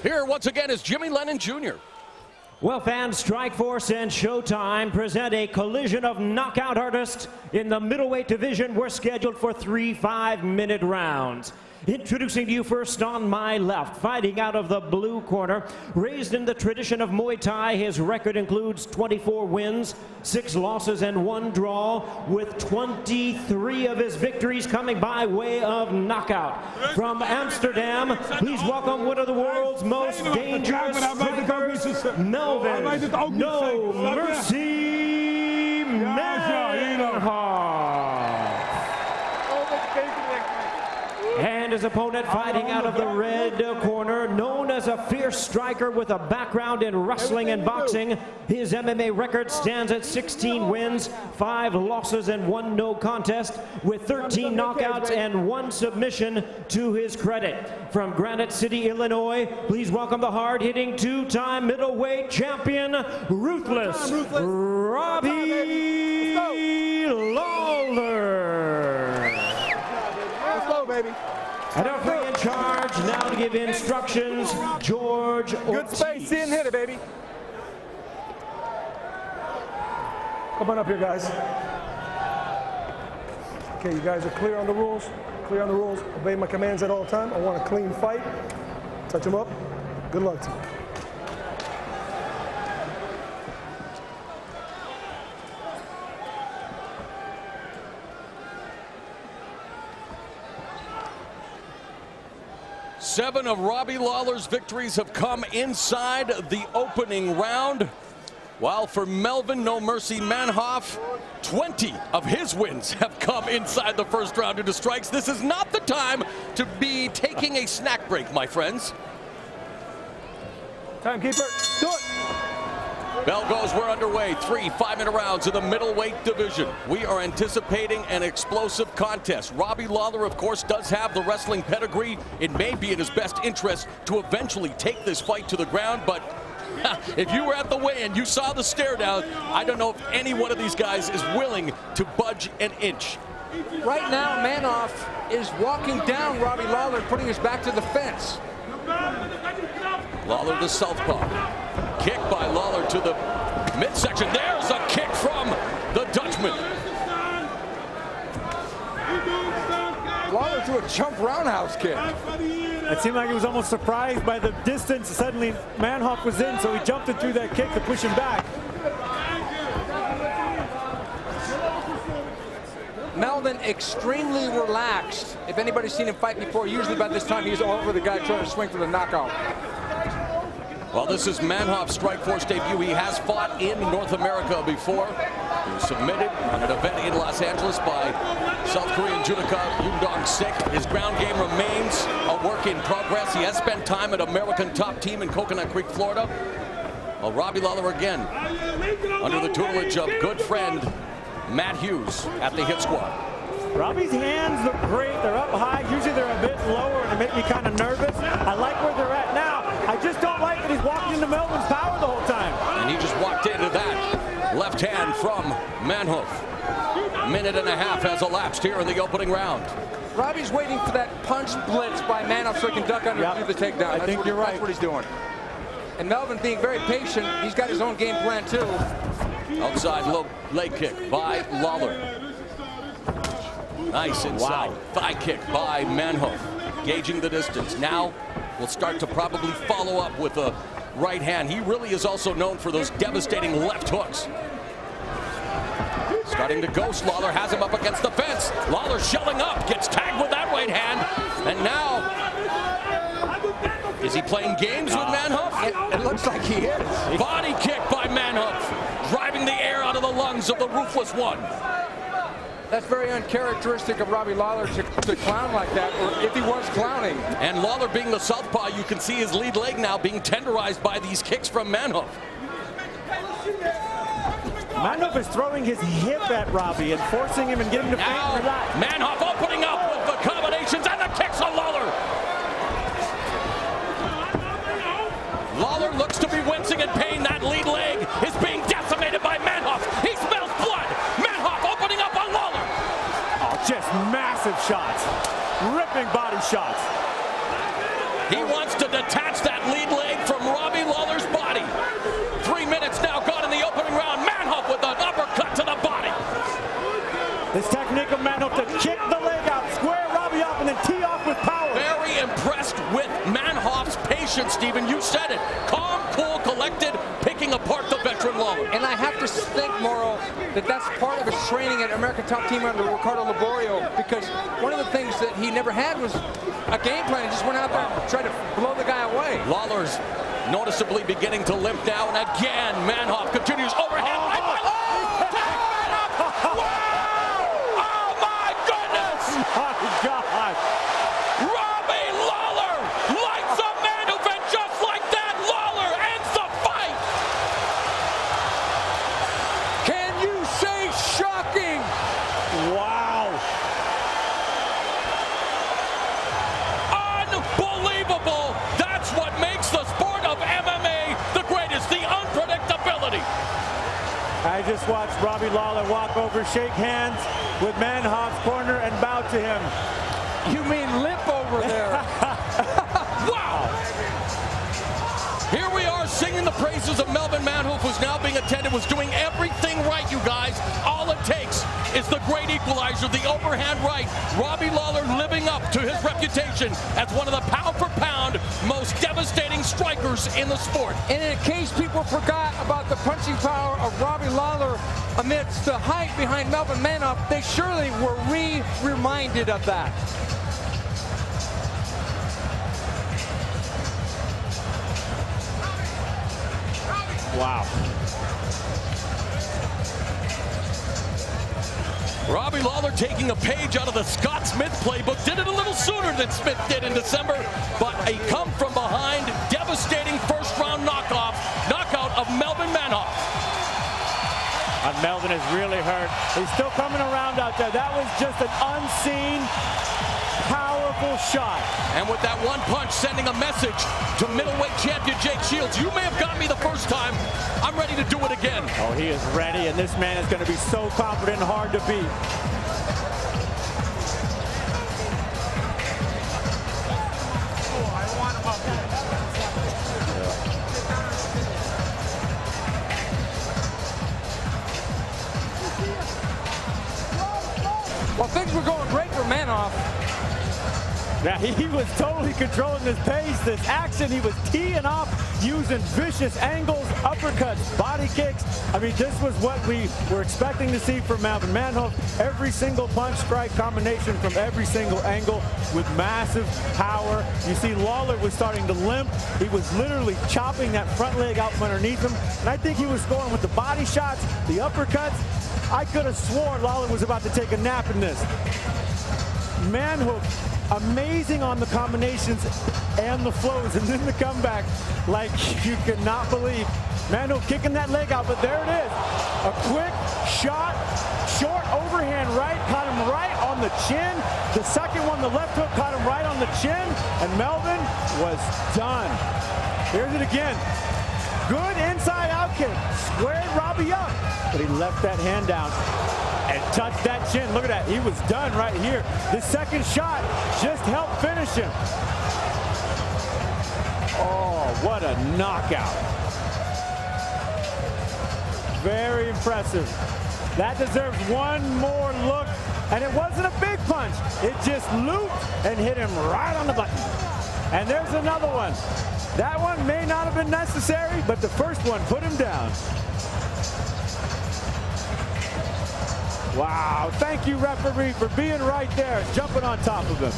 Here once again is Jimmy Lennon Jr. Well, fans, Strikeforce and Showtime present a collision of knockout artists in the middleweight division. We're scheduled for 3 5-minute rounds. Introducing to you first on my left, fighting out of the blue corner. Raised in the tradition of Muay Thai, his record includes 24 wins, 6 losses, and 1 draw, with 23 of his victories coming by way of knockout. From Amsterdam, please welcome one of the world's most dangerous strikers, Melvin No Mercy manhoef. And his opponent, fighting out of the red corner, known as a fierce striker with a background in wrestling and boxing. His MMA record stands at 16 wins, 5 losses, and 1 no contest, with 13 knockouts and 1 submission to his credit. From Granite City, Illinois, please welcome the hard-hitting 2-time middleweight champion, Ruthless Robbie Lawler. Let's go, baby. And our referee in charge now to give instructions, George Ortiz. Good space, see and hit it, baby. Come on up here, guys. Okay, you guys are clear on the rules? Clear on the rules. Obey my commands at all time. I want a clean fight. Touch them up. Good luck to you. Seven of Robbie Lawler's victories have come inside the opening round, while for Melvin No Mercy manhoef, 20 of his wins have come inside the first round due to strikes. This is not the time to be taking a snack break, my friends. Timekeeper, do it. Bell goes, we're underway. 3 5-minute rounds in the middleweight division. We are anticipating an explosive contest. Robbie Lawler, of course, does have the wrestling pedigree. It may be in his best interest to eventually take this fight to the ground, but if you were at the weigh-in, you saw the stare down. I don't know if any one of these guys is willing to budge an inch. Right now, manhoef is walking down Robbie Lawler, putting his back to the fence. Lawler the southpaw. Kick by Lawler to the midsection. There's a kick from the Dutchman. Lawler threw a jump roundhouse kick. It seemed like he was almost surprised by the distance. Suddenly, manhoef was in, so he jumped and threw that kick to push him back. Melvin extremely relaxed. If anybody's seen him fight before, usually by this time he's all over the guy trying to swing for the knockout. Well, this is manhoef's Strikeforce debut. He has fought in North America before. He was submitted on an event in Los Angeles by South Korean judoka Yoon Dong-sik. His ground game remains a work in progress. He has spent time at American Top Team in Coconut Creek, Florida. Well, Robbie Lawler again under the tutelage of good friend Matt Hughes at the Hit Squad. Robbie's hands look great. They're up high. Usually they're a bit lower and they make me kind of nervous. I like where they're at now. I just don't like that he's walking into Melvin's power the whole time. And he just walked into that left hand from manhoef. A minute and a half has elapsed here in the opening round. Robbie's waiting for that punch blitz by manhoef so he can duck under and do the takedown. I think you're right. That's what he's doing. And Melvin being very patient, he's got his own game plan too. Outside low leg kick by Lawler. Nice inside thigh kick by manhoef. Gauging the distance. Now will start to probably follow up with a right hand. He really is also known for those devastating left hooks. Starting to ghost. Lawler has him up against the fence. Lawler shelling up, gets tagged with that right hand. And now, is he playing games with manhoef? It looks like he is. Body kick by manhoef, driving the air out of the lungs of the Ruthless One. That's very uncharacteristic of Robbie Lawler to clown like that, or if he was clowning. And Lawler being the southpaw, you can see his lead leg now being tenderized by these kicks from manhoef. Manhoef is throwing his hip at Robbie and forcing him and getting him to faint and relax. Manhoef opening up with the combinations and the kicks on Lawler. Lawler looks to be wincing in pain. That lead leg is being decimated by manhoef. He smells blood. Manhoef opening up on Lawler. Just massive shots, ripping body shots. He wants to detach that lead leg combination, Steven. You said it. Calm, cool, collected, picking apart the veteran Lawler. And I have to think, Mauro, that that's part of his training at American Top Team under Ricardo Laborio, because one of the things that he never had was a game plan. He just went out there and tried to blow the guy away. Lawler's noticeably beginning to limp now, and again, manhoef continues overhead. Robbie Lawler lights up manhoef, and just like that, Lawler ends the fight. Can you say shocking? Wow. Unbelievable. That's what makes the sport of MMA the greatest, the unpredictability. I just watched Robbie Lawler walk over, shake hands with Manhoef's corner, and bow to him. You mean limp over there? Wow! Here we are singing the praises of Melvin manhoef, who's now being attended, was doing everything right, you guys. All it takes is the great equalizer, the overhand right. Robbie Lawler living up to his reputation as one of the pound-for-pound most devastating strikers in the sport. And in case people forgot about the punching power of Robbie Lawler amidst the hype behind Melvin manhoef, they surely were reminded of that. Wow. Robbie Lawler taking a page out of the Scott Smith playbook. Did it a little sooner than Smith did in December, but a come-from-behind, devastating first-round knockout of Melvin manhoef. Melvin is really hurt. He's still coming around out there. That was just an unseen, powerful shot. And with that one punch, sending a message to middleweight champion Jake Shields. You may have got me the first time. I'm ready to do it again. Oh, he is ready, and this man is going to be so confident and hard to beat. Well, things were going great for manhoef. Yeah, he was totally controlling this pace, this action. He was teeing off, using vicious angles, uppercuts, body kicks. I mean, this was what we were expecting to see from Melvin manhoef. Every single punch strike combination from every single angle with massive power. You see Lawler was starting to limp. He was literally chopping that front leg out from underneath him. And I think he was scoring with the body shots, the uppercuts. I could have sworn Lawler was about to take a nap in this. Manhoef, amazing on the combinations and the flows, and then the comeback like you could not believe. Manhoef kicking that leg out, but there it is. A quick shot, short overhand right, caught him right on the chin. The second one, the left hook, caught him right on the chin, and Melvin was done. Here's it again. Good inside out kick, squared Robbie up, but he left that hand down and touched that chin. Look at that, he was done right here. The second shot just helped finish him. Oh, what a knockout. Very impressive. That deserves one more look, and it wasn't a big punch. It just looped and hit him right on the button. And there's another one. That one may not have been necessary, but the first one put him down. Wow, thank you, referee, for being right there, jumping on top of him.